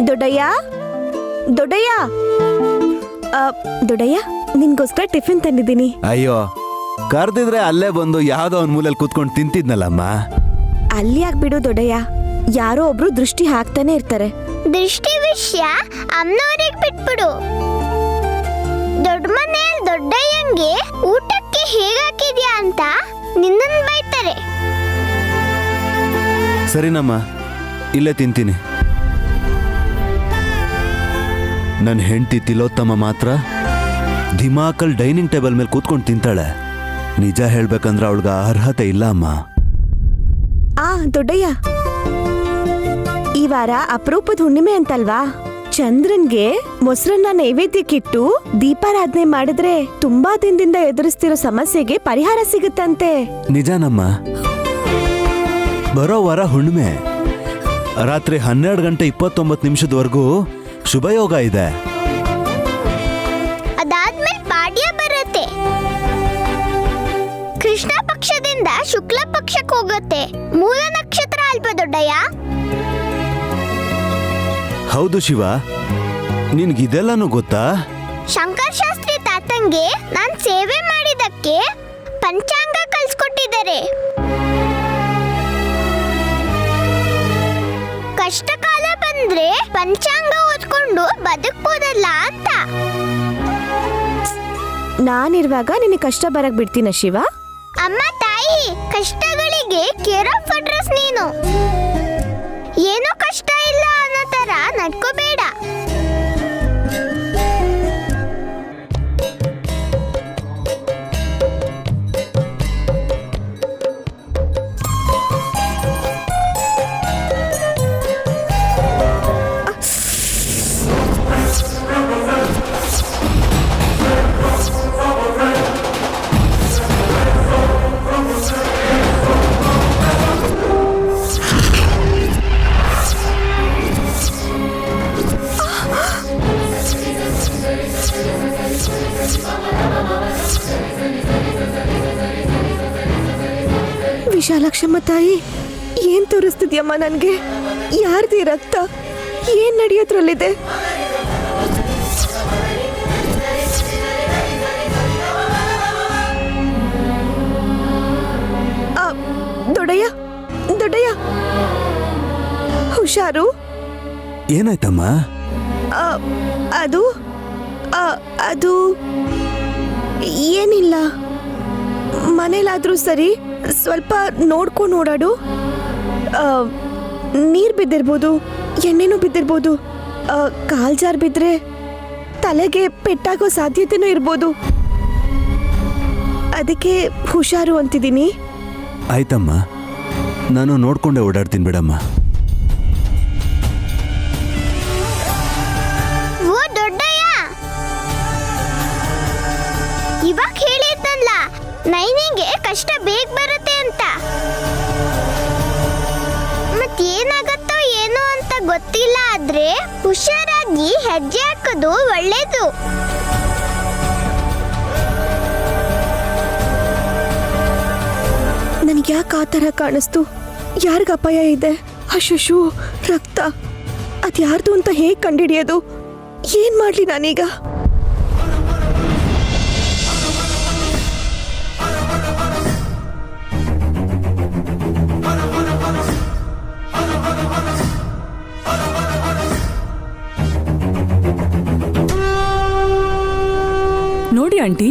Doddaiah Doddaiah Doddaiah ನಿನ್ಗೋಸ್ಕರ tiffin ತಂದಿದ್ದೀನಿ. ಅಯ್ಯೋ, ಕರ್ದಿದ್ರೆ ಅಲ್ಲೇ ಬಂದು ಯಾವ್ದೋ ಒಂದ್ ಮೂಲೆಯಲ್ಲಿ ಕೂತ್ಕೊಂಡು ತಿಂತಿದ್ನಲ್ಲಮ್ಮ. ಅಲ್ಲಿ ಬಿಡು ದೊಡ್ಡಯ್ಯ, ಯಾರೋ ಒಬ್ರು ದೃಷ್ಟಿ ಹಾಕ್ತಾನೆ ಇರ್ತಾರೆ. ದೃಷ್ಟಿ ವಿಷಯ ಅಮ್ಮನವ್ರಿಗೆ ಬಿಟ್ಬಿಡು. ದೊಡ್ಡ ಮನೆಯಲ್ಲಿ ದೊಡ್ಡಯ್ಯಂಗೆ ಊಟಕ್ಕೆ ಹೇಗಾಕಿದ್ಯಾ ಅಂತ ನಿನ್ನನ್ನು ಬೈತಾರೆ. ಸರಿನಮ್ಮ, ಇಲ್ಲೇ ತಿಂತೀನಿ. ನನ್ನ ಹೆಂಡತಿ ತಿಲೋತ್ತಮ ಮಾತ್ರ ಧಿಮಾಕಲ್ ಡೈನಿಂಗ್ ಟೇಬಲ್ ಮೇಲೆ ಕೂತ್ಕೊಂಡು ತಿಂತಾಳೆ. ನಿಜ ಹೇಳ್ಬೇಕಂದ್ರೆ ಅವಳಿಗೆ ಅರ್ಹತೆ ಇಲ್ಲ ಅಮ್ಮ. ದೊಡ್ಡಯ್ಯ, ಈ ವಾರ ಅಪರೂಪದ ಹುಣ್ಣಿಮೆ ಅಂತಲ್ವಾ? ಚಂದ್ರನ್ಗೆ ಮೊಸರನ್ನ ನೈವೇದ್ಯಕ್ಕಿಟ್ಟು ದೀಪಾರಾಧನೆ ಮಾಡಿದ್ರೆ ತುಂಬಾ ದಿನದಿಂದ ಎದುರಿಸ್ತಿರೋ ಸಮಸ್ಯೆಗೆ ಪರಿಹಾರ ಸಿಗುತ್ತಂತೆ. ನಿಜಾನಮ್ಮ. ಬರೋ ವಾರ ಹುಣ್ಣಿಮೆ, ರಾತ್ರಿ 12:29 ಶುಭಯೋಗ ಇದೆ. ಅದಾದ್ಮೇಲೆ ಪಾಡ್ಯ ಬರುತ್ತೆ. ಕೃಷ್ಣ ಪಕ್ಷದಿಂದ ಶುಕ್ಲ ಪಕ್ಷಕ್ಕೆ ಹೋಗುತ್ತೆ. ಮೂಲ ನಕ್ಷತ್ರ ಅಲ್ವಾ ದೊಡ್ಡಯ್ಯ? ಹೌದು ಶಿವ, ನಿನ್ಗಿದೆಲ್ಲಾನು ಗೊತ್ತಾ? ಶಂಕರ್ ಶಾಸ್ತ್ರಿ ತಾತಂಗೆ ನಾನ್ ಸೇವೆ ಮಾಡಿದಕ್ಕೆ ಪಂಚಾಂಗ ಕಲ್ಸ್ಕೊಟ್ಟಿದ್ದಾರೆ. ಕಷ್ಟ ಕಾಲ ಬಂದ್ರೆ ಪಂಚಾಂಗ ಓದ್ಕೊಂಡು ಬದುಕ್ಬೋದಲ್ಲ ಅಂತ. ನಾನಿರುವಾಗ ನಿನಗೆ ಕಷ್ಟ ಬರಕ್ ಬಿಡ್ತೀನ ಶಿವ? ಅಮ್ಮ ತಾಯಿ, ಕಷ್ಟಗಳಿಗೆ ಕೇರ್ ಆಫ್ ಅಡ್ರೆಸ್ ನೀನು. ಏನೋ ಕಷ್ಟ ಇಲ್ಲ ಅನ್ನೋ ತರ ನಡ್ಕೋಬೇಡ. ವಿಶಾಲಾಕ್ಷಮ್ಮ ತಾಯಿ, ಏನ್ ತೋರಿಸ್ತಿದ್ಯಮ್ಮ ನನ್ಗೆ? ಯಾರ್ದಿ ರಕ್ತ? ಏನ್ ನಡೆಯೋದ್ರಲ್ಲಿದೆ? ದೊಡ್ಡಯ್ಯ ದೊಡ್ಡಯ್ಯ, ಹುಷಾರು. ಏನಾಯ್ತಮ್ಮ? ಅದು ಅದು ಏನಿಲ್ಲ. ಮನೇಲಾದ್ರೂ ಸರಿ ಸ್ವಲ್ಪ ನೋಡ್ಕೊಂಡು ಓಡಾಡು. ನೀರು ಬಿದ್ದಿರ್ಬೋದು, ಎಣ್ಣೆನೂ ಬಿದ್ದಿರ್ಬೋದು. ಕಾಲ್ ಜಾರ್ ಬಿದ್ದರೆ ತಲೆಗೆ ಪೆಟ್ಟಾಗೋ ಸಾಧ್ಯತೆನೂ ಇರ್ಬೋದು. ಅದಕ್ಕೆ ಹುಷಾರು ಅಂತಿದ್ದೀನಿ. ಆಯ್ತಮ್ಮ, ನಾನು ನೋಡ್ಕೊಂಡೆ ಓಡಾಡ್ತೀನಿ ಬಿಡಮ್ಮ. ಓ ದೊಡ್ಡಯ್ಯ, ಇವಾಗ ಹೇಳಿದ್ನಲ್ಲ ನೈನಿಗೆ ಕಷ್ಟ ಬೇಗ ಬರುತ್ತೆ ಅಂತ. ಮತ್ತೇನಾಗತ್ತೋ ಏನೋ ಅಂತ ಗೊತ್ತಿಲ್ಲ, ಆದ್ರೆ ಹುಷಾರಾಗಿ ಹೆಜ್ಜೆ ಹಾಕೋದು ಒಳ್ಳೇದು. ನನಗೆ ಯಾಕೆ ಆ ಥರ ಕಾಣಿಸ್ತು? ಯಾರಿಗ ಅಪಾಯ ಇದೆ? ಅಶಶು, ರಕ್ತ, ಅದ್ಯಾರ್ದು ಅಂತ ಹೇಗೆ ಕಂಡಿಡಿಯೋದು? ಏನ್ ಮಾಡ್ಲಿ ನಾನೀಗ? ನೋಡಿ ಆಂಟಿ,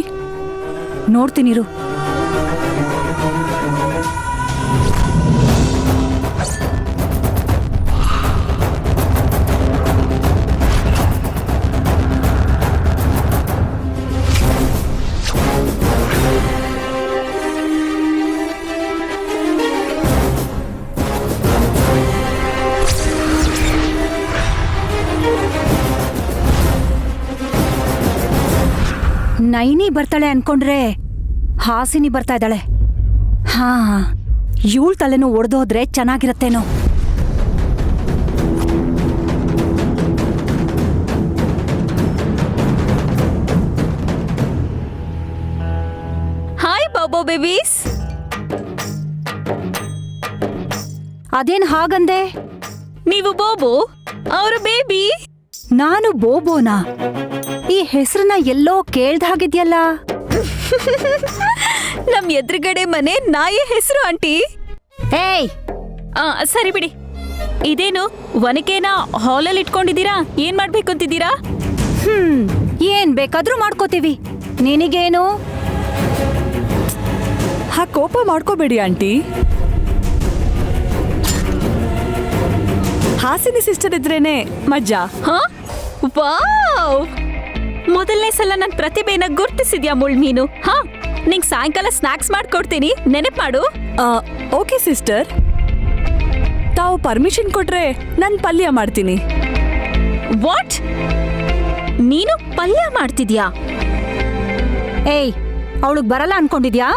ನೋಡ್ತೀನಿರು. ನೈನಿ ಬರ್ತಾಳೆ ಅನ್ಕೊಂಡ್ರೆ ಹಾಸಿನಿ ಬರ್ತಾ ಇದ್ದಾಳೆ. ಹಾ, ಇವಳ ತಲೆನೂ ಒಡೆದೋದ್ರೆ ಚೆನ್ನಾಗಿರತ್ತೇನೋ. Hi ಬಾಬೋ babies. ಅದೇನ್ ಹಾಗಂದೆ? ನೀವು ಬಾಬು, ಅವ್ರ ಬೇಬಿ. ನಾನು ಬೋಬೋನಾ? ಈ ಹೆಸರನ್ನ ಎಲ್ಲೋ ಕೇಳ್ದ ಹಾಗಿದ್ಯಲ್ಲ. ನಮ್ ಎದುರುಗಡೆ ಮನೆ ನಾಯಿ ಹೆಸರು ಆಂಟಿ. ಏಯ್, ಸರಿ ಬಿಡಿ. ಇದೇನು ಒನಕೆನ ಹಾಲಲ್ಲಿ ಇಟ್ಕೊಂಡಿದ್ದೀರಾ? ಏನ್ ಮಾಡ್ಬೇಕು ಅಂತಿದ್ದೀರಾ? ಏನ್ ಬೇಕಾದ್ರೂ ಮಾಡ್ಕೋತೀವಿ, ನಿನಗೇನು? ಕೋಪ ಮಾಡ್ಕೋಬೇಡಿ ಆಂಟಿ. ಹಾಸಿನಿ ಸಿಸ್ಟರ್ ಇದ್ರೇನೆ ಮಜ್ಜಾ. ವಾವ್! ಮೊದಲನೇ ಸಲ ನನ್ ಪ್ರತಿಭೆನ ಗುರ್ತಿಸಿದ್ಯಾ ಮುಳ್ಮೀನು? ನಿಂಗ್ ಸಾಯಂಕಾಲ ಸ್ನಾಕ್ಸ್ ಮಾಡ್ಕೊಡ್ತೀನಿ, ನೆನಪು ಮಾಡು. ಓಕೆ ಸಿಸ್ಟರ್, ತಾವು ಪರ್ಮಿಷನ್ ಕೊಟ್ರೆ ನಾನ್ ಪಲ್ಯ ಮಾಡ್ತೀನಿ. ವಾಟ್? ನೀನು ಪಲ್ಯ ಮಾಡ್ತಿದ್ಯಾ? ಏಯ್, ಅವಳಿಗೆ ಬರಲ್ಲ ಅನ್ಕೊಂಡಿದ್ಯಾ?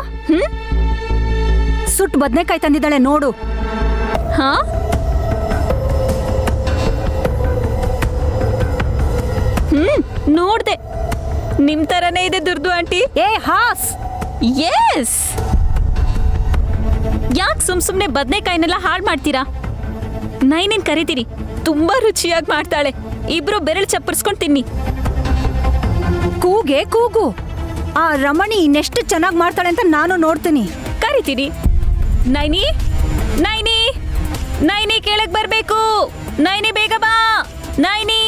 ಸುಟ್ಟು ಬದ್ನೆಕಾಯಿ ತಂದಿದ್ದಾಳೆ ನೋಡು. ನೋಡ್ದೆ, ನಿಮ್ ತರನೇ ಇದೆ ದುರ್ದು ಆಂಟಿ. ಹಾಸ್, ಎಸ್. ಯಾಕೆ ಸುಮ್ನೆ ಬದ್ನೆಕಾಯಿನೆಲ್ಲ ಹಾಳು ಮಾಡ್ತೀರಾ? ನೈನೇನ್ ಕರಿತೀನಿ, ತುಂಬಾ ರುಚಿಯಾಗಿ ಮಾಡ್ತಾಳೆ. ಇಬ್ರು ಬೆರಳು ಚಪ್ಪರ್ಸ್ಕೊಂಡ್ ತಿನ್ನಿ. ಕೂಗೆ ಕೂಗು. ಆ ರಮಣಿ ಇನ್ನೆಷ್ಟು ಚೆನ್ನಾಗಿ ಮಾಡ್ತಾಳೆ ಅಂತ ನಾನು ನೋಡ್ತೀನಿ. ಕರಿತೀನಿ. ನೈನಿ, ನೈನಿ, ನೈನಿ ಕೆಳಗ್ ಬರ್ಬೇಕು. ನೈನಿ ಬೇಗ ಬಾ. ನೈನಿ,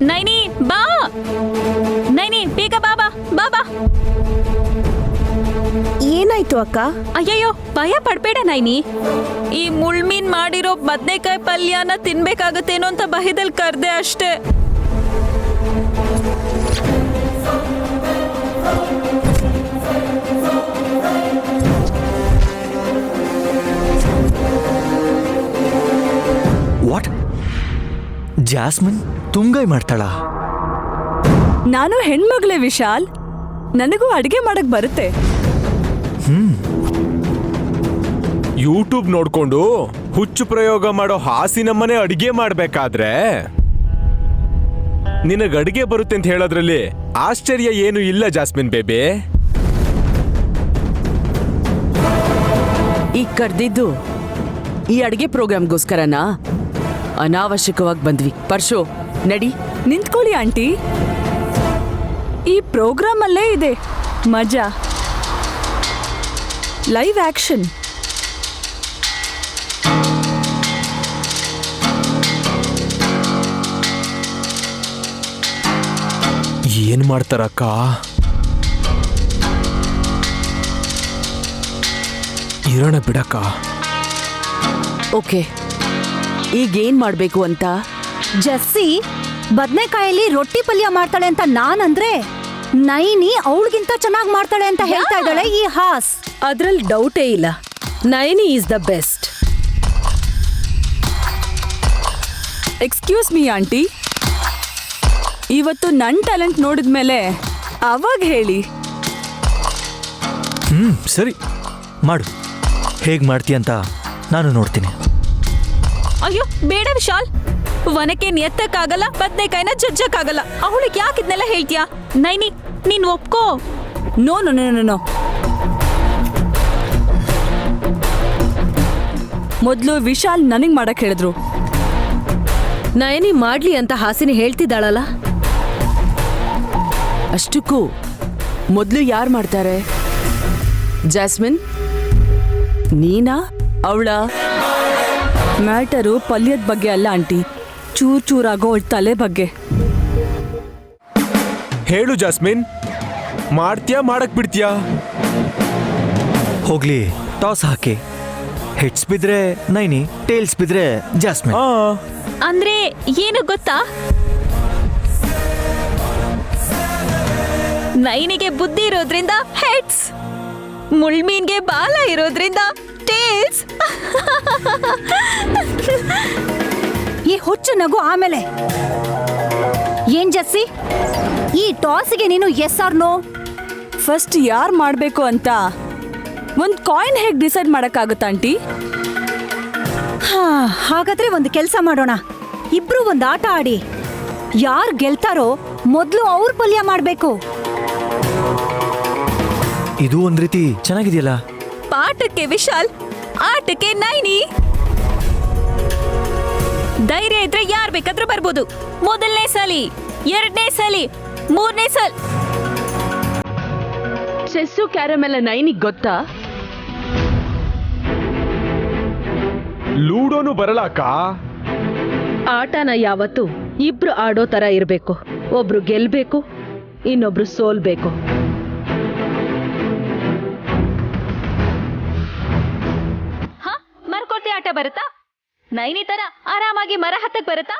ನೈನಿ ಬಾ. ನೈನಿ ಬೇಗ ಬಾಬಾ ಬಾಬಾ. ಏನಾಯ್ತು ಅಕ್ಕ? ಅಯ್ಯಯ್ಯೋ, ಭಯ ಪಡ್ಬೇಡ ನೈನಿ. ಈ ಮುಳ್ಮೀನ್ ಮಾಡಿರೋ ಬದ್ನೆಕಾಯಿ ಪಲ್ಯನ ತಿನ್ಬೇಕಾಗತ್ತೇನೋ ಅಂತ ಭಯದಲ್ಲಿ ಕರ್ದೆ ಅಷ್ಟೇ. ವಾಟ್? ಜಾಸ್ಮಿನ್ ತುಂಗಾಯ್ ಮಾಡ್ತಾಳ? ನಾನು ಹೆಣ್ಮಗಳೇ ವಿಶಾಲ್, ನನಗೂ ಅಡಿಗೆ ಮಾಡಕ್ ಬರುತ್ತೆ. ಯೂಟ್ಯೂಬ್ ನೋಡ್ಕೊಂಡು ಹುಚ್ಚು ಪ್ರಯೋಗ ಮಾಡೋ ಹಾಸಿನಮ್ಮನೆ ಅಡಿಗೆ ಮಾಡ್ಬೇಕಾದ್ರೆ ನಿನಗೆ ಅಡಿಗೆ ಬರುತ್ತೆ ಅಂತ ಹೇಳೋದ್ರಲ್ಲಿ ಆಶ್ಚರ್ಯ ಏನು ಇಲ್ಲ ಜಾಸ್ಮಿನ್ ಬೇಬಿ. ಈಗ ಕರ್ದಿದ್ದು ಈ ಅಡಿಗೆ ಪ್ರೋಗ್ರಾಮ್ಗೋಸ್ಕರನಾ? ಅನಾವಶ್ಯಕವಾಗಿ ಬಂದ್ವಿ. ಪರ್ಶು, ನಡಿ. ನಿಂತ್ಕೊಳ್ಳಿ ಆಂಟಿ, ಈ ಪ್ರೋಗ್ರಾಮ್ ಅಲ್ಲೇ ಇದೆ ಮಜಾ. Live action. ಏನ್ ಮಾಡ್ತಾರಕ್ಕ? ಇರೋಣ ಬಿಡಕ್ಕ. ಓಕೆ, ಈಗೇನ್ ಮಾಡ್ಬೇಕು ಅಂತ? ಜಸ್ಸಿ ಬದ್ನೆಕಾಯಲ್ಲಿ ರೊಟ್ಟಿ ಪಲ್ಯ ಮಾಡ್ತಾಳೆ ಅಂತ ನಾನಂದ್ರೆ ನೈನಿ ಅವಳಿಗಿಂತ ಚೆನ್ನಾಗಿ ಮಾಡ್ತಾಳೆ ಅಂತ ಹೇಳ್ತಾ ಇದ್ದಾಳೆ ಈ ಹಾಸ್. ಅದ್ರಲ್ಲಿ ಡೌಟೇ ಇಲ್ಲ, Naini is the best. Excuse me aunty, ಇವತ್ತು ನನ್ನ ಟ್ಯಾಲೆಂಟ್ ನೋಡಿದ್ಮೇಲೆ ಅವಾಗ ಹೇಳಿ. ಸರಿ ಮಾಡು, ಹೇಗ್ ಮಾಡ್ತೀಯ ಅಂತ ನಾನು ನೋಡ್ತೀನಿ. ಅಯ್ಯೋ ಬೇಡ ವಿಶಾಲ್, ಒನಕೆ ಎತ್ತಕ್ಕಾಗಲ್ಲ, ಬದ್ನೆಕಾಯಿನ ಜಜ್ಜಕ್ಕಾಗಲ್ಲ. ಅವಳಿಗೆ ಯಾಕೆ ಇದನ್ನೆಲ್ಲ ಹೇಳ್ತೀಯಾ? ನೈನಿ, ನೀನ್ ಒಪ್ಕೋ. No no no no no. ಮೊದ್ಲು ವಿಶಾಲ್ ನನಗ್ ಮಾಡಕ್ ಹೇಳಿದ್ರು. ನಯನಿ ಮಾಡ್ಲಿ ಅಂತ ಹಾಸಿನಿ ಹೇಳ್ತಿದ್ದಾಳಲ್ಲ. ಅಷ್ಟಕ್ಕೂ ಮೊದಲು ಯಾರು ಮಾಡ್ತಾರೆ? ಜಾಸ್ಮಿನ್, ನೀನಾ ಅವಳ? ಮ್ಯಾಟರು ಪಲ್ಯದ ಬಗ್ಗೆ ಅಲ್ಲ ಆಂಟಿ, ಚೂರ್ ಚೂರಾಗೋ ಅವಳ ತಲೆ ಬಗ್ಗೆ. ಹೇಳು ಜಾಸ್ಮಿನ್, ಮಾಡ್ತೀಯಾ ಮಾಡಕ್ ಬಿಡ್ತೀಯಾ? ಹೋಗ್ಲಿ, ಟಾಸ್ ಹಾಕಿ. ಹೆಡ್ಸ್ ಬಿದ್ರೆ ನೈನಿ, ಟೇಲ್ಸ್ ಬಿದ್ರೆ ಜಾಸ್ಮಿನ್. ಅಂದ್ರೆ ಏನು ಗೊತ್ತಾ? ನೈನಿಗೆ ಬುದ್ಧಿ ಇರೋದ್ರಿಂದ ಹೆಡ್ಸ್, ಮುಳ್ಮೀನ್ಗೆ ಬಾಲ ಇರೋದ್ರಿಂದ ಟೇಲ್ಸ್. ಈ ಹುಚ್ಚು ನಗು ಆಮೇಲೆ. ಏನ್ ಜಸ್ಸಿ, ಈ ಟಾಸ್ಗೆ ನೀನು ಎಸ್ ಆರ್ ನೋ? ಫಸ್ಟ್ ಯಾರು ಮಾಡಬೇಕು ಅಂತ ಒಂದು ಕಾಯಿನ್ ಹೇಗೆ ಡಿಸೈಡ್ ಮಾಡಕ್ಕಾಗುತ್ತಾ ಆಂಟಿ? ಹಾಗಾದ್ರೆ ಒಂದು ಕೆಲಸ ಮಾಡೋಣ, ಇಬ್ರು ಒಂದು ಆಟ ಆಡಿ. ಯಾರು ಗೆಲ್ತಾರೋ ಮೊದಲು ಅವ್ರ ಪಲ್ಯ ಮಾಡಬೇಕು. ಇದು ಒಂದ್ ರೀತಿ ಚೆನ್ನಾಗಿದೆಯಲ್ಲ. ಪಾಠಕ್ಕೆ ವಿಶಾಲ್, ಆಟಕ್ಕೆ ನೈನಿ. ಧೈರ್ಯ ಇದ್ರೆ ಯಾರ್ ಬೇಕಾದ್ರೂ ಬರ್ಬೋದು. ಮೊದಲನೇ ಸಲಿ, ಎರಡನೇ ಸಲಿ, ಮೂರನೇ ಸಲ. ಚೆಸ್ಸು ಕ್ಯಾರಮೆಲ್ಲ ನೈನಿಗ್ ಗೊತ್ತಾ? ಲೂಡೋನು ಬರಲಾಕ. ಆಟನ ಯಾವತ್ತು ಇಬ್ರು ಆಡೋ ತರ ಇರ್ಬೇಕು. ಒಬ್ರು ಗೆಲ್ಬೇಕು, ಇನ್ನೊಬ್ರು ಸೋಲ್ಬೇಕು. ಮರಕೋತಿ ಆಟ ಬರುತ್ತಾ? ನೈನಿ ತರ ಆರಾಮಾಗಿ ಮರ ಹತ್ತಕ್ ಬರುತ್ತಾ?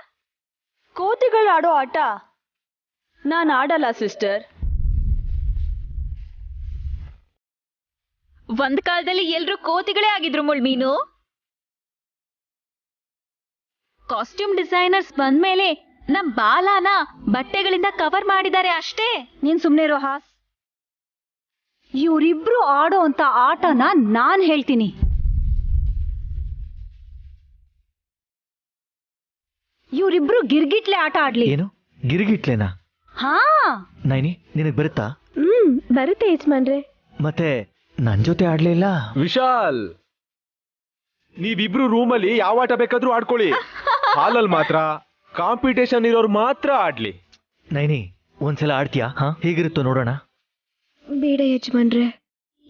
ಕೋತಿಗಳು ಆಡೋ ಆಟ ನಾನು ಆಡಲ್ಲ ಸಿಸ್ಟರ್. ಒಂದ್ ಕಾಲದಲ್ಲಿ ಎಲ್ರು ಕೋತಿಗಳೇ ಆಗಿದ್ರು ಮುಳ್ಮೀನು. ಕಾಸ್ಟ್ಯೂಮ್ ಡಿಸೈನರ್ಸ್ ಬಂದ್ಮೇಲೆ ನಮ್ ಬಾಲಾನ ಬಟ್ಟೆಗಳಿಂದ ಕವರ್ ಮಾಡಿದ್ದಾರೆ ಅಷ್ಟೇ. ನೀನ್ ಸುಮ್ನೆ ಇರೋ ಹಾಸ್. ಇವ್ರಿಬ್ರು ಆಡೋ ಅಂತ ಆಟನ ನಾನ್ ಹೇಳ್ತೀನಿ. ಇವ್ರಿಬ್ರು ಗಿರ್ಗಿಟ್ಲೆ ಆಟ ಆಡ್ಲಿ. ಏನು ಗಿರಿಗಿಟ್ಲೇನಾ? ಹಾ, ನೈನಿ ನಿನಗ್ ಬರುತ್ತಾ? ಬರುತ್ತೆ ಯಜಮಾನ್ರೆ. ಮತ್ತೆ ನನ್ ಜೊತೆ ಆಡ್ಲೇ ಇಲ್ಲ? ವಿಶಾಲ್, ನೀವಿಬ್ರು ರೂಮಲ್ಲಿ ಯಾವ ಆಟ ಬೇಕಾದ್ರೂ ಆಡ್ಕೊಳ್ಳಿ. ಹಾಲಲ್ಲಿ ಮಾತ್ರ ಕಾಂಪಿಟೇಷನ್ ಇರೋರು ಮಾತ್ರ ಆಡ್ಲಿ. ನೈನಿ ಒಂದ್ಸಲ ಆಡ್ತೀಯಾ? ಹೇಗಿರುತ್ತೋ ನೋಡೋಣ. ಬೇಡ ಯಜಮಾನ್ರೆ,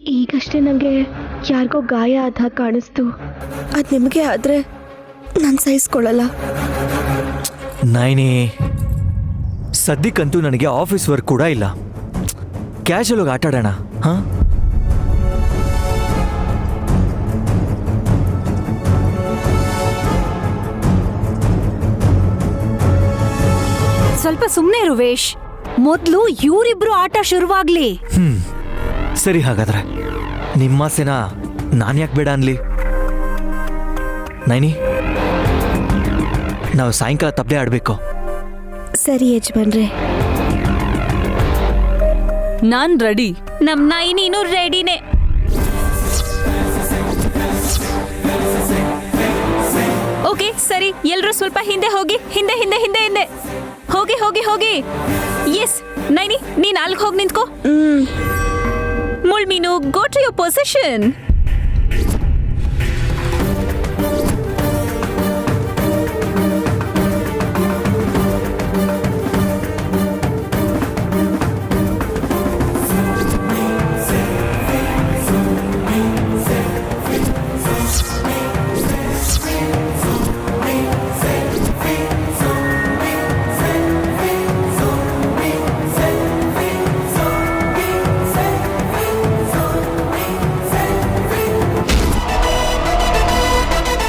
ಈಗಷ್ಟೇ ನಂಗೆ ಯಾರಿಗೋ ಗಾಯ ಆದ ಕಾಣಿಸ್ತು. ಅದ್ ನಿಮಗೆ ಆದ್ರೆ ನಾನು ಸಹಿಸ್ಕೊಳ್ಳಲ್ಲ. ನೈನಿ, ಸದ್ಯಕ್ಕಂತೂ ನನಗೆ ಆಫೀಸ್ ವರ್ಕ್ ಕೂಡ ಇಲ್ಲ. ಕ್ಯಾಶುವಲ್ ಆಗಿ ಆಟ ಆಡೋಣ. ಹಾ, ಸ್ವಲ್ಪ ಸುಮ್ನೆ ಇರು ವೇಶ್. ಮೊದ್ಲು ಇವ್ರಿಬ್ರು ಆಟ ಶುರುವಾಗ್ಲಿ. ಸರಿ, ಹಾಗಾದ್ರೆ ನಿಮ್ಮಾಸೆನ ನಾನು ಯಾಕೆ ಬೇಡ ಅನ್ಲಿ? ನೈನಿ, ನಾವು ಸಾಯಂಕಾಲ ತಪ್ಪಲೆ ಆಡ್ಬೇಕು. ಸರಿ ಯಜಮಾನ್ರೆ. ನಾನ್ ರೆಡಿ. ನಮ್ ನೈನಿನೂ ರೆಡಿನೇ. ಓಕೆ ಸರಿ, ಎಲ್ರೂ ಸ್ವಲ್ಪ ಹಿಂದೆ ಹೋಗಿ. ಹಿಂದೆ ಹಿಂದೆ ಹಿಂದೆ ಹಿಂದೆ ಹೋಗಿ ಹೋಗಿ ಹೋಗಿ. ಎಸ್ ನೈನಿ, ನೀನ್ ಅಲ್ಗ್ ಹೋಗಿ ನಿಂತ್ಕೋ. ಮುಳ್ಮೀನು, ಗೋ ಟು ಯೋರ್ ಪೊಸಿಷನ್.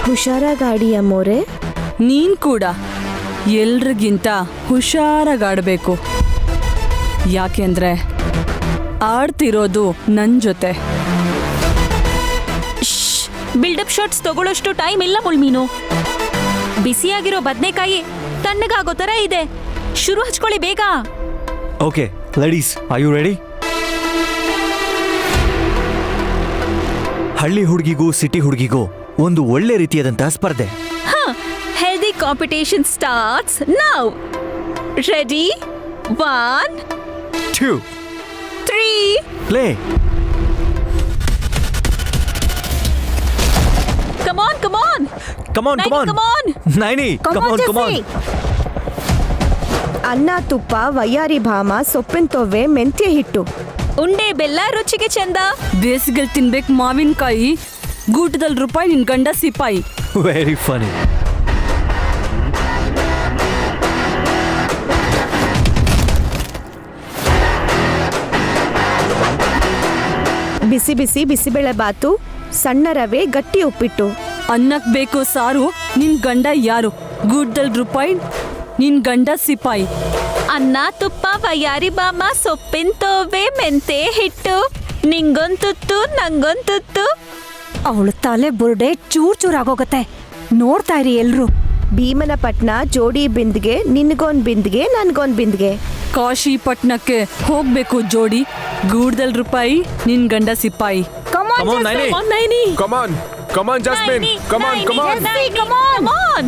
ಹುಷಾರಾಗಾಡಿ ಅಮ್ಮೋರೆ. ನೀನ್ ಕೂಡ ಎಲ್ರಿಗಿಂತ ಹುಷಾರಾಗಾಡ್ಬೇಕು. ಯಾಕೆಂದ್ರೆ ಆಡ್ತಿರೋದು ನನ್ ಜೊತೆ. ಬಿಲ್ಡಪ್ ಶಾಟ್ಸ್ ತಗೊಳ್ಳೋಷ್ಟು ಟೈಮ್ ಇಲ್ಲ ಮುಳ್ಮೀನು. ಬಿಸಿಯಾಗಿರೋ ಬದ್ನೆಕಾಯಿ ತಣ್ಣಗಾಗೋ ತರ ಇದೆ. ಶುರು ಹಚ್ಕೊಳ್ಳಿ ಬೇಗ. Okay ladies, are you ready? ಹಳ್ಳಿ ಹುಡುಗಿಗೂ ಸಿಟಿ ಹುಡುಗಿಗೂ ಒಂದು ಒಳ್ಳೆ ರೀತಿಯಾದಂತಹ ಸ್ಪರ್ಧೆ. Healthy competition starts now. Ready? 1 2 3 play. Come on, come on. Come on, come on. Come on. Naini, come on, come on. ಅನ್ನ, ತುಪ್ಪ, ವಯ್ಯಾರಿ ಭಾಮ, ಸೊಪ್ಪಿನ ತೊವ್ವೆ, ಮೆಂತ್ಯ ಹಿಟ್ಟು. ಉಂಡೆ ಬೆಲ್ಲ ರುಚಿಗೆ ಚಂದ. ಬೇಸಿಗೆಲ್ ತಿನ್ಬೇಕು ಮಾವಿನಕಾಯಿ, ಗೂಟದಲ್ಲಿ ರೂಪಾಯಿ, ನಿನ್ ಗಂಡ ಸಿಪಾಯಿ. Very funny. ಬಿಸಿ ಬಿಸಿ ಬಿಸಿಬೇಳೆ ಬಾತು, ಸಣ್ಣ ರವೆ, ಗಟ್ಟಿ ಉಪ್ಪಿಟ್ಟು. ಅನ್ನಕ್ ಬೇಕು ಸಾರು, ನಿನ್ ಗಂಡ ಯಾರು? ಗೂಟದಲ್ಲಿ ರೂಪಾಯಿ, ನಿನ್ ಗಂಡ ಸಿಪಾಯಿ. ಅನ್ನ, ತುಪ್ಪ, ವಯ್ಯಾರಿ ಬಾಮ, ಸೊಪ್ಪಿನ ತೊವ್ವೆ, ಮೆಂತೆ ಹಿಟ್ಟು. ನಿಂಗೊಂತುತ್ತು, ನಂಗೊಂತುತ್ತು. ಅವಳ ತಲೆ ಬುರುಡೆ ಚೂರ್ ಚೂರ್ ಆಗೋಗತ್ತೆ. ನೋಡ್ತಾ ಇರಿ ಎಲ್ರು. ಭೀಮನ ಪಟ್ನ ಜೋಡಿ ಬಿಂದ್ಗೆ, ನಿನ್ಗೊಂದ್ ಬಿಂದ್ಗೆ, ನನ್ಗೊಂದ್ ಬಿಂದ್ಗೆ. ಕಾಶಿ ಪಟ್ನಕ್ಕೆ ಹೋಗ್ಬೇಕು ಜೋಡಿ, ಗೂಟದಲ್ಲಿ ರೂಪಾಯಿ, ನಿನ್ ಗಂಡ ಸಿಪಾಯಿ. Come on, Naini. Naini. Come on, Jasmine. Come on. Come on.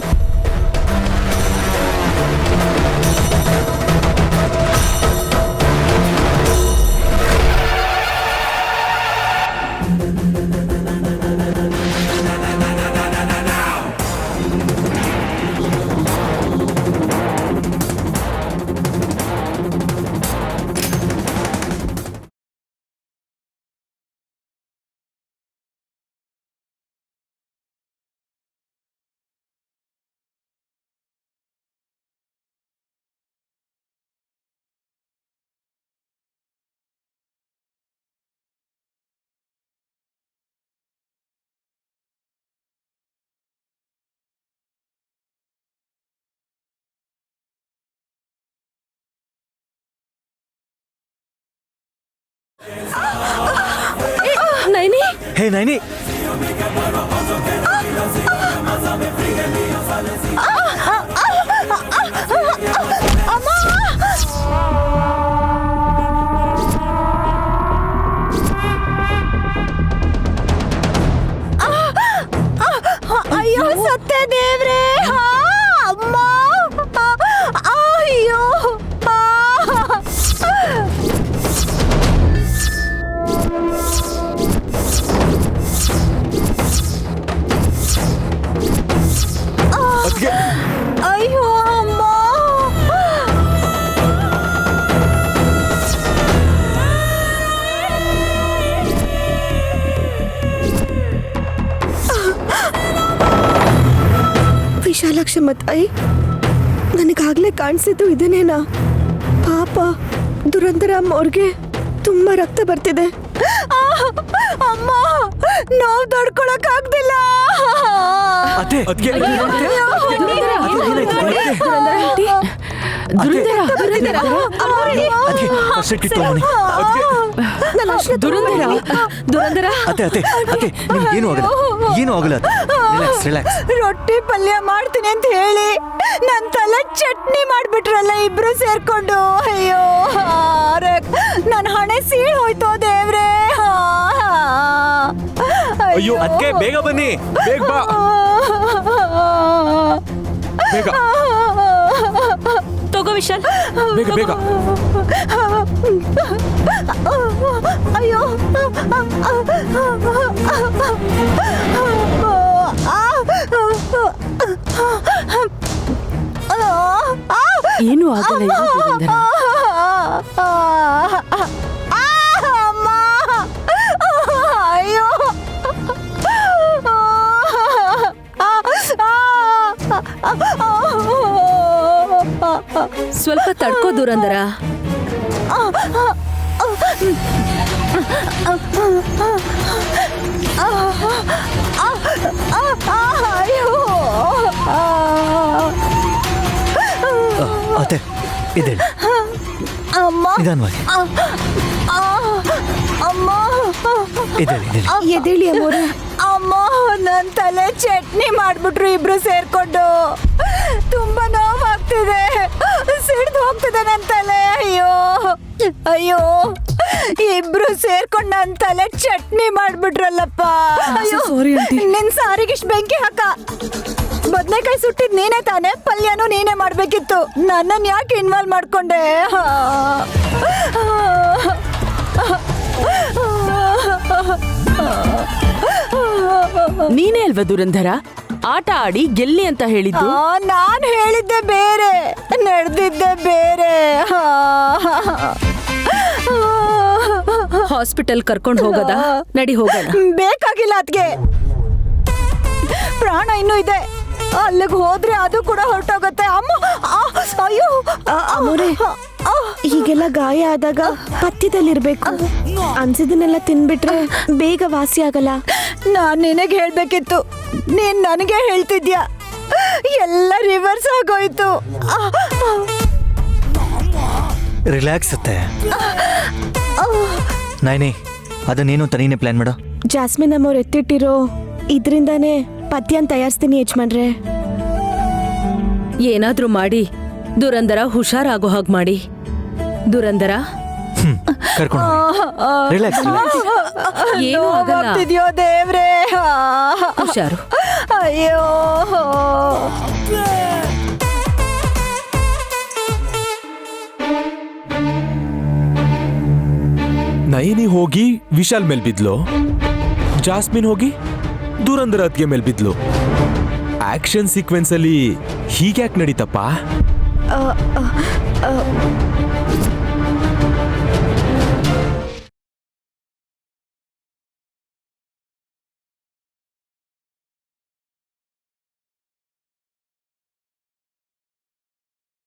Naini ಹೇ ನೈನಿ, ಅಯ್ಯೋ ಸತ್ತೆ ದೇವ್ರೆ, ಅಮ್ಮ, ಅಯ್ಯೋ ಅಯ್ಯೋ ಅಮ್ಮ. ವಿಶಾಲಾಕ್ಷಮ್ಮ ತಾಯಿ, ನನಗಾಗ್ಲೇ ಕಾಣಿಸಿದ್ದು ಇದನ್ನೇನಾ? ಪಾಪ ದುರಂತರಾಮ್ ಅವ್ರಿಗೆ ತುಂಬಾ ರಕ್ತ ಬರ್ತಿದೆ. ಅಮ್ಮ, ನೋವು ತಡ್ಕೊಳಕ್ ಆಗ್ತಿಲ್ಲ. ಅತ್ತೆ ಏನು ಆಗಲ್ಲ, ಏನು ಆಗಲ್ಲ. ರಿಲ್ಯಾಕ್ಸ್. ರೊಟ್ಟಿ ಪಲ್ಯ ಮಾಡ್ತೀನಿ ಅಂತ ಹೇಳಿ ನನ್ ತಲೆ ಚಟ್ನಿ ಮಾಡ್ಬಿಟ್ರಲ್ಲ ಇಬ್ರು ಸೇರ್ಕೊಂಡು. ಅಯ್ಯೋ ನನ್ ಹಣೆ ಸೀಳ್ ಹೋಯ್ತು ದೇವ್ರೆ. ಅಯ್ಯೋ ಅದಕ್ಕೆ ಬೇಗ ಬನ್ನಿ, ಬೇಗ ಬಾ, ಬೇಗ ತಗೋ ವಿಶಾಲ್, ಬೇಗ ಬೇಗ. ಅಯ್ಯೋ ಏನು ಆಗಲ್ಲ ಇರು ದುರಂದರ. ಅಮ್ಮ, ಅಯ್ಯೋ ಸ್ವಲ್ಪ ತಡ್ಕೋ ದುರಂದರ. ಅಯ್ಯೋ ಅತ್ತೆ ಇದೆ, ಅಮ್ಮ, ನಿಧಾನವಾಗಿ ಅಮ್ಮ, ಇದೆ. ಎದೇಳಿ ಅಮ್ಮೋರೆ. ಅಮ್ಮ, ನನ್ ತಲೆ ಚಟ್ನಿ ಮಾಡ್ಬಿಟ್ರು ಇಬ್ರು ಸೇರ್ಕೊಂಡು. ತುಂಬಾ ನೋವಾಗ್ತಿದೆ, ಸಿಡ್ದು ಹೋಗ್ತಿದೆ ನನ್ ತಲೆ. ಅಯ್ಯೋ ಅಯ್ಯೋ, ಇಬ್ರು ಸೇರ್ಕೊಂಡು ನನ್ ತಲೆ ಚಟ್ನಿ ಮಾಡ್ಬಿಟ್ರಲ್ಲಪ್ಪ. ಅಯ್ಯೋ ನಿನ್ ಸಾರಿಗಿಷ್ಟು ಬೆಂಕಿ ಹಾಕ. ಬದ್ನೆಕಾಯಿ ಸುಟ್ಟಿದ್ ನೀನೇ ತಾನೆ, ಪಲ್ಯನೂ ನೀನೇ ಮಾಡ್ಬೇಕಿತ್ತು. ನನ್ನನ್ ಯಾಕೆ ಇನ್ವಾಲ್ವ್ ಮಾಡ್ಕೊಂಡೆ? ನೀನೇ ಅಲ್ವಾ ದುರಂಧರ ಆಟ ಆಡಿ ಗೆಲ್ಲಿ ಅಂತ ಹೇಳಿದ್ದು? ನಾನ್ ಹೇಳಿದ್ದೆ ಬೇರೆ, ನಡೆದಿದ್ದೆ ಬೇರೆ. ಹಾಸ್ಪಿಟಲ್ ಕರ್ಕೊಂಡು ಹೋಗೋದ? ನಡಿ ಹೋಗೋಣ. ಬೇಕಾಗಿಲ್ಲ ಅದ್ಗೆ, ಪ್ರಾಣ ಇನ್ನೂ ಇದೆ. ಅಲ್ಲಿಗೆ ಹೋದ್ರೆ ಅದು ಕೂಡ ಹೊರಟೋಗತ್ತೆ. ಅಮ್ಮ, ಅಯ್ಯೋ ಅಮ್ಮೋರೆ, ಹೀಗೆಲ್ಲ ಗಾಯ ಆದಾಗ ಪಥ್ಯದಲ್ಲಿರ್ಬೇಕು. ಅನ್ಸಿದನ್ನೆಲ್ಲ ತಿನ್ಬಿಟ್ರೆ ಬೇಗ ವಾಸಿ ಆಗಲ್ಲ. ನಾನ್ ನಿನಗೆ ಹೇಳ್ಬೇಕಿತ್ತು, ನೀನ್ ನನಗೆ ಹೇಳ್ತಿದ್ಯಾ. ಎಲ್ಲ ರಿವರ್ಸ್ ಆಗೋಯ್ತು. ರಿಲ್ಯಾಕ್ಸ್ ಅತ್ತೆ. ನೈನಿ, ಅದನ್ನೇನು ಅಂತ ನೀನೇ ಪ್ಲಾನ್ ಮಾಡು. ಜಾಸ್ಮಿನ್ ಅಮ್ಮವ್ರು ಎತ್ತಿಟ್ಟಿರೋ ಇದ್ರಿಂದಾನೇ ಪಥ್ಯನ್ ತಯಾರಿಸ್ತೀನಿ ಯಜಮಾನ್ರೆ. ಏನಾದ್ರೂ ಮಾಡಿ ದುರಂದರ ಹುಷಾರಾಗೋ ಹಾಗೆ ಮಾಡಿ. ದುರಂದರ ಕರ್ಕೊಂಡು ರಿಲ್ಯಾಕ್ಸ್. ಏನು ಆಗಲ್ಲ. ನೋವಾಗ್ತಿದ್ಯೋ ದೇವ್ರೆ. ಹುಷಾರು. ಅಯ್ಯೋ ನಯನಿ ಹೋಗಿ ವಿಶಾಲ್ ಮೇಲ್ ಬಿದ್ಲು, ಜಾಸ್ಮಿನ್ ಹೋಗಿ ದುರಂದರ ಅತ್ಗೆ ಮೇಲ್ ಬಿದ್ಲು. ಆಕ್ಷನ್ ಸೀಕ್ವೆನ್ಸ್ ಅಲ್ಲಿ ಹೀಗ್ಯಾಕ್ ನಡೀತಪ್ಪ?